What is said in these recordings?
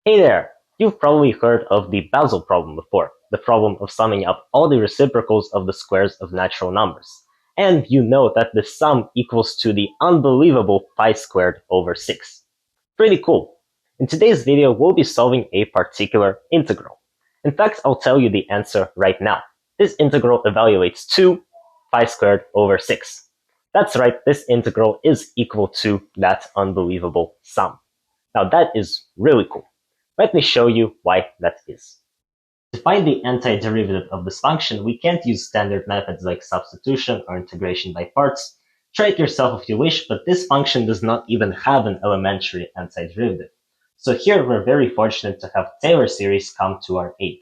Hey there! You've probably heard of the Basel problem before, the problem of summing up all the reciprocals of the squares of natural numbers. And you know that the sum equals to the unbelievable pi squared over 6. Pretty cool. In today's video, we'll be solving a particular integral. In fact, I'll tell you the answer right now. This integral evaluates to pi squared over 6. That's right, this integral is equal to that unbelievable sum. Now that is really cool. Let me show you why that is. To find the antiderivative of this function, we can't use standard methods like substitution or integration by parts. Try it yourself if you wish, but this function does not even have an elementary antiderivative. So here we're very fortunate to have Taylor series come to our aid.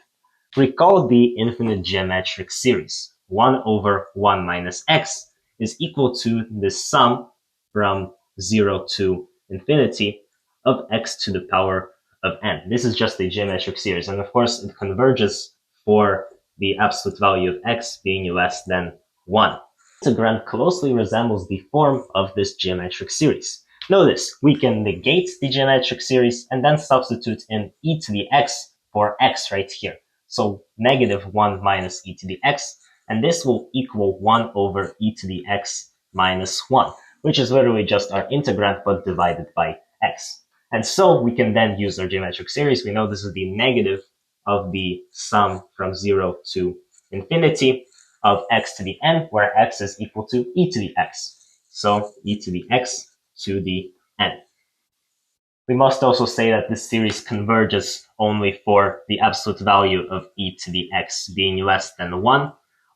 Recall the infinite geometric series. 1 over 1 minus x is equal to the sum from 0 to infinity of x to the power of n. This is just a geometric series, and of course it converges for the absolute value of x being less than 1. Integrand closely resembles the form of this geometric series. Notice, we can negate the geometric series and then substitute in e to the x for x right here. So negative 1 minus e to the x, and this will equal 1 over e to the x minus 1, which is literally just our integrand but divided by x. And so we can then use our geometric series. We know this is the negative of the sum from 0 to infinity of x to the n, where x is equal to e to the x. So e to the x to the n. We must also say that this series converges only for the absolute value of e to the x being less than 1,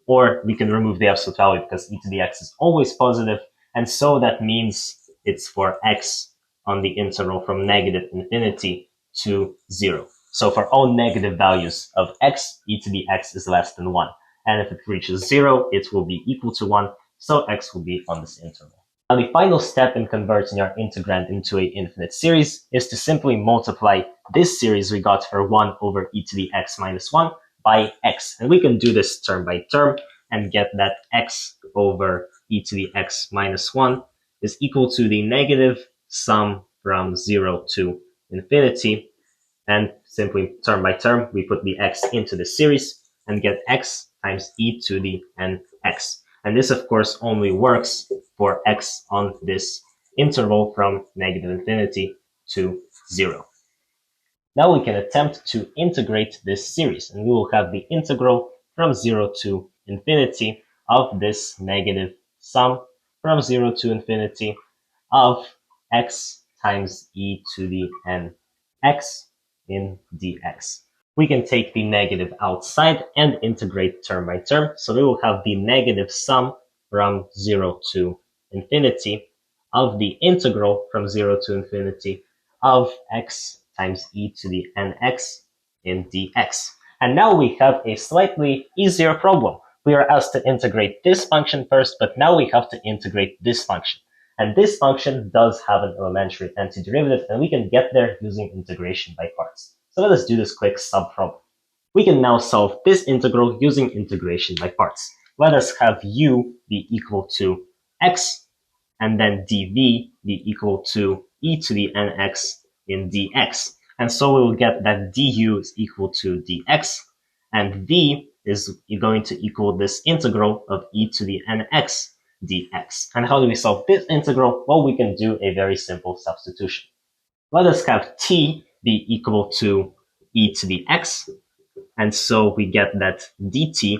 or we can remove the absolute value because e to the x is always positive, and so that means it's for x on the integral from negative infinity to 0. So for all negative values of x, e to the x is less than 1. And if it reaches 0, it will be equal to 1, so x will be on this interval. Now the final step in converting our integrand into an infinite series is to simply multiply this series we got for 1 over e to the x minus 1 by x. And we can do this term by term and get that x over e to the x minus 1 is equal to the negative sum from 0 to infinity, and simply term by term we put the x into the series and get x times e to the nx. And this of course only works for x on this interval from negative infinity to 0. Now we can attempt to integrate this series, and we will have the integral from 0 to infinity of this negative sum from 0 to infinity of x times e to the nx in dx. We can take the negative outside and integrate term by term. So we will have the negative sum from 0 to infinity of the integral from 0 to infinity of x times e to the nx in dx. And now we have a slightly easier problem. We are asked to integrate this function first, but now we have to integrate this function. And this function does have an elementary antiderivative, and we can get there using integration by parts. So let us do this quick sub-problem. We can now solve this integral using integration by parts. Let us have u be equal to x, and then dv be equal to e to the nx in dx. And so we will get that du is equal to dx, and v is going to equal this integral of e to the nx dx. And how do we solve this integral? Well, we can do a very simple substitution. Let us have t be equal to e to the x, and so we get that dt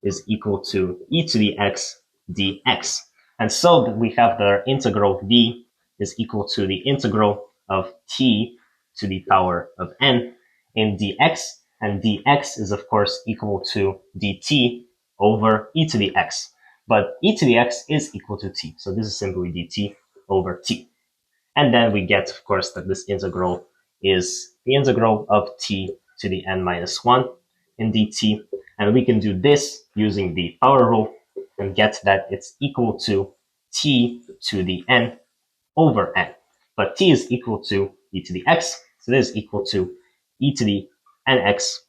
is equal to e to the x dx. And so we have the integral v is equal to the integral of t to the power of n in dx, and dx is of course equal to dt over e to the x. But e to the x is equal to t, so this is simply dt over t. And then we get, of course, that this integral is the integral of t to the n minus 1 in dt. And we can do this using the power rule and get that it's equal to t to the n over n. But t is equal to e to the x, so this is equal to e to the nx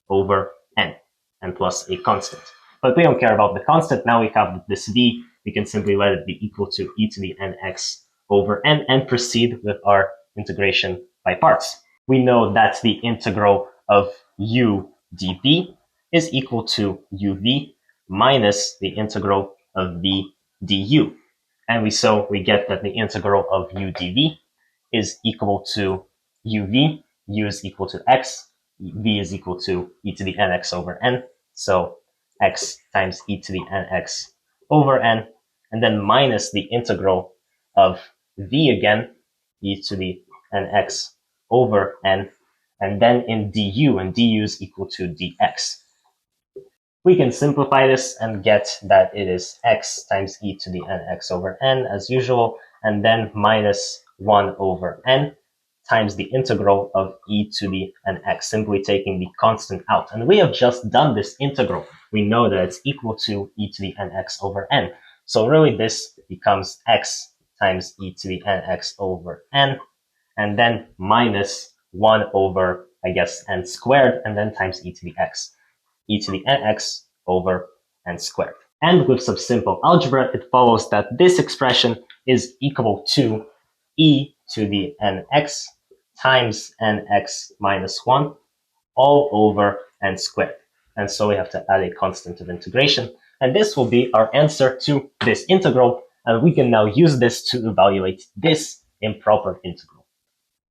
over n, and plus a constant. But we don't care about the constant. Now we have this v, we can simply let it be equal to e to the nx over n and proceed with our integration by parts. we know that the integral of u dv is equal to uv minus the integral of v du. And we get that the integral of u dv is equal to uv, u is equal to x, v is equal to e to the nx over n. So x times e to the nx over n, and then minus the integral of v again, e to the nx over n, and then in du, and du is equal to dx. We can simplify this and get that it is x times e to the nx over n as usual, and then minus 1 over n times the integral of e to the nx, simply taking the constant out. And we have just done this integral. We know that it's equal to e to the nx over n. So really this becomes x times e to the nx over n, and then minus 1 over, I guess, n squared, and then times e to the x, e to the nx over n squared. And with some simple algebra, it follows that this expression is equal to e to the nx times nx minus 1 all over n squared. And so we have to add a constant of integration. And this will be our answer to this integral. And we can now use this to evaluate this improper integral.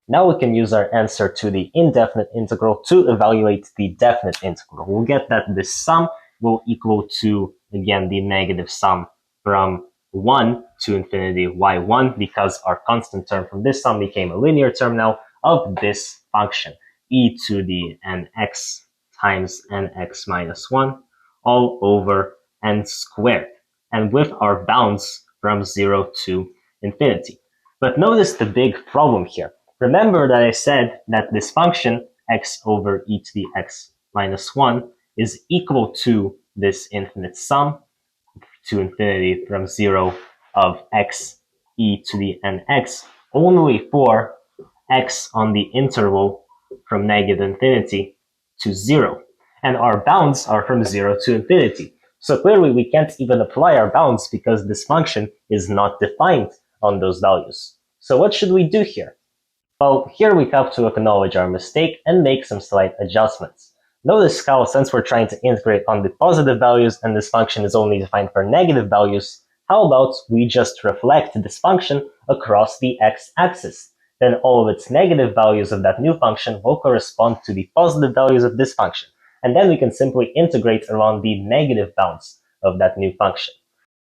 Now we can use our answer to the indefinite integral to evaluate the definite integral. We'll get that this sum will equal to, again, the negative sum from 1 to infinity y1, because our constant term from this sum became a linear term now of this function, e to the nx times nx minus 1 all over n squared, and with our bounds from 0 to infinity. But notice the big problem here. Remember that I said that this function, x over e to the x minus 1, is equal to this infinite sum to infinity from 0 of x e to the nx only for x on the interval from negative infinity to 0. And our bounds are from 0 to infinity. So clearly we can't even apply our bounds because this function is not defined on those values. So what should we do here? Well, here we have to acknowledge our mistake and make some slight adjustments. Notice how, since we're trying to integrate on the positive values and this function is only defined for negative values, how about we just reflect this function across the x-axis? Then all of its negative values of that new function will correspond to the positive values of this function. And then we can simply integrate around the negative bounds of that new function.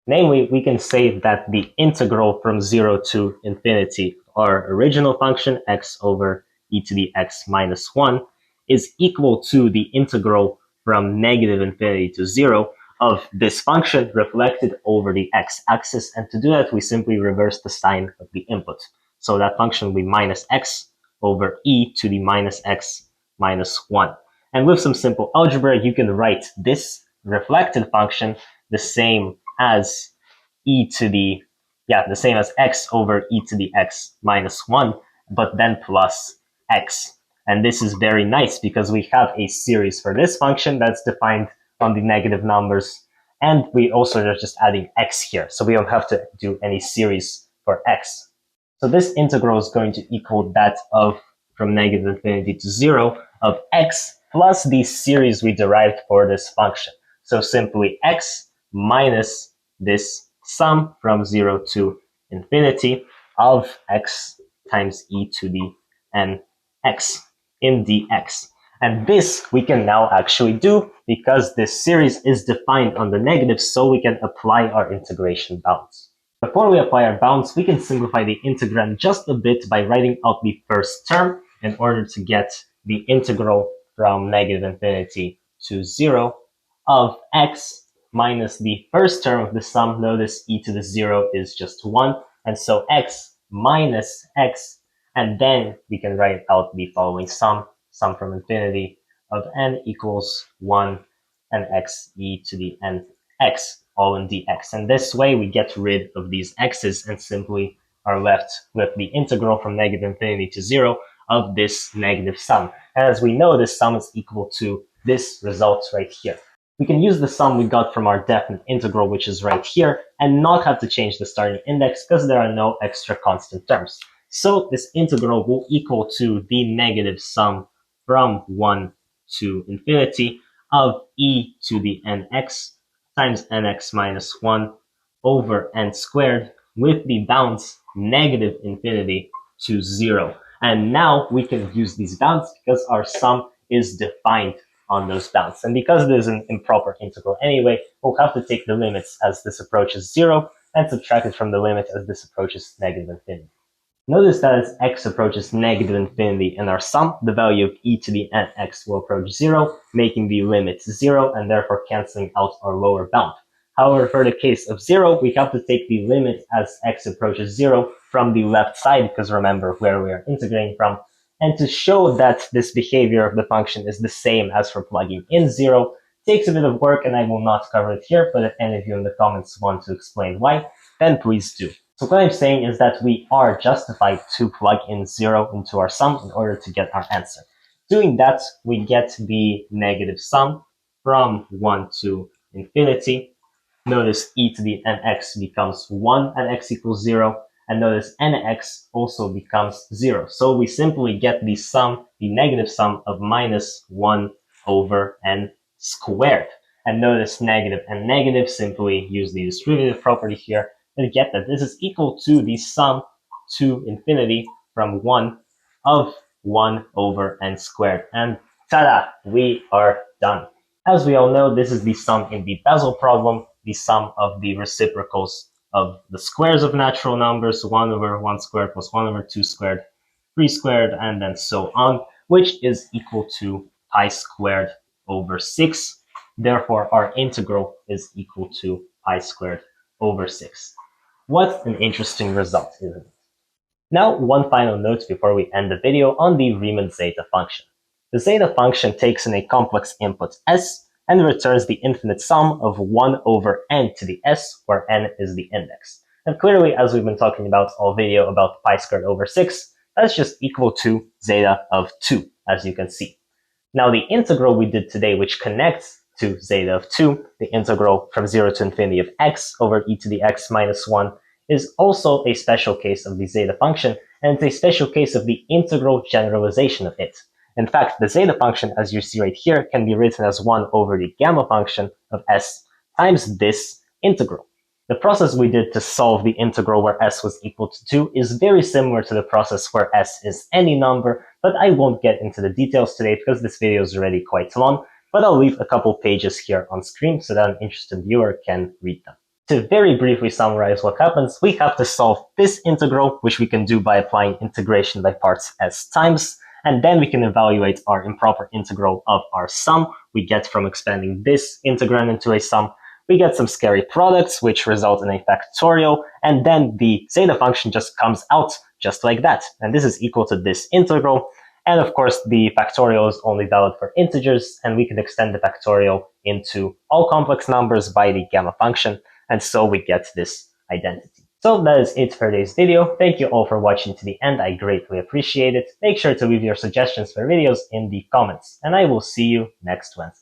Namely, we can say that the integral from 0 to infinity, our original function, x over e to the x minus 1, is equal to the integral from negative infinity to 0 of this function reflected over the x-axis. And to do that, we simply reverse the sign of the input. So that function will be minus x over e to the minus x minus 1. And with some simple algebra, you can write this reflected function the same as the same as x over e to the x minus 1, but then plus x. And this is very nice because we have a series for this function that's defined on the negative numbers, and we also are just adding x here, so we don't have to do any series for x. So this integral is going to equal that of from negative infinity to 0 of x plus the series we derived for this function. So simply x minus this sum from 0 to infinity of x times e to the nx in dx. And this we can now actually do because this series is defined on the negative, so we can apply our integration bounds. Before we apply our bounds, we can simplify the integrand just a bit by writing out the first term in order to get the integral from negative infinity to 0 of x minus the first term of the sum. Notice e to the 0 is just 1, and so x minus x, and then we can write out the following sum from infinity of n equals 1 and x e to the nx, all in dx. And this way we get rid of these x's and simply are left with the integral from negative infinity to 0 of this negative sum. And as we know, this sum is equal to this result right here. We can use the sum we got from our definite integral, which is right here, and not have to change the starting index because there are no extra constant terms. So this integral will equal to the negative sum from 1 to infinity of e to the nx times nx minus 1 over n squared with the bounds negative infinity to 0. And now we can use these bounds because our sum is defined on those bounds. And because this is an improper integral anyway, we'll have to take the limits as this approaches 0 and subtract it from the limit as this approaches negative infinity. Notice that as x approaches negative infinity in our sum, the value of e to the nx will approach 0, making the limit 0 and therefore cancelling out our lower bound. However, for the case of 0, we have to take the limit as x approaches 0 from the left side, because remember where we are integrating from. And to show that this behavior of the function is the same as for plugging in 0, takes a bit of work and I will not cover it here, but if any of you in the comments want to explain why, then please do. So what I'm saying is that we are justified to plug in 0 into our sum in order to get our answer. Doing that, we get the negative sum from 1 to infinity. Notice e to the nx becomes 1 at x equals 0, and notice nx also becomes 0. So we simply get the sum, the negative sum of minus 1 over n squared. And notice negative and negative, simply use the distributive property here, and get that this is equal to the sum to infinity from 1 of 1 over n squared. And ta-da! We are done. As we all know, this is the sum in the Basel problem, the sum of the reciprocals of the squares of natural numbers, 1 over 1 squared plus 1 over 2 squared, 3 squared, and then so on, which is equal to pi squared over 6. Therefore, our integral is equal to pi squared over 6. What an interesting result, isn't it? Now, one final note before we end the video on the Riemann-zeta function. The zeta function takes in a complex input s and returns the infinite sum of 1 over n to the s, where n is the index. And clearly, as we've been talking about all video about pi squared over 6, that's just equal to zeta of 2, as you can see. Now, the integral we did today, which connects to zeta of 2, the integral from 0 to infinity of x over e to the x minus 1, is also a special case of the zeta function, and it's a special case of the integral generalization of it. In fact, the zeta function, as you see right here, can be written as 1 over the gamma function of s times this integral. The process we did to solve the integral where s was equal to 2 is very similar to the process where s is any number, but I won't get into the details today because this video is already quite long, but I'll leave a couple pages here on screen so that an interested viewer can read them. To very briefly summarize what happens, we have to solve this integral, which we can do by applying integration by parts s times, and then we can evaluate our improper integral of our sum we get from expanding this integrand into a sum. We get some scary products, which result in a factorial, and then the zeta function just comes out just like that. And this is equal to this integral. And of course, the factorial is only valid for integers, and we can extend the factorial into all complex numbers by the gamma function. And so we get this identity. So that is it for today's video. Thank you all for watching to the end. I greatly appreciate it. Make sure to leave your suggestions for videos in the comments, and I will see you next Wednesday.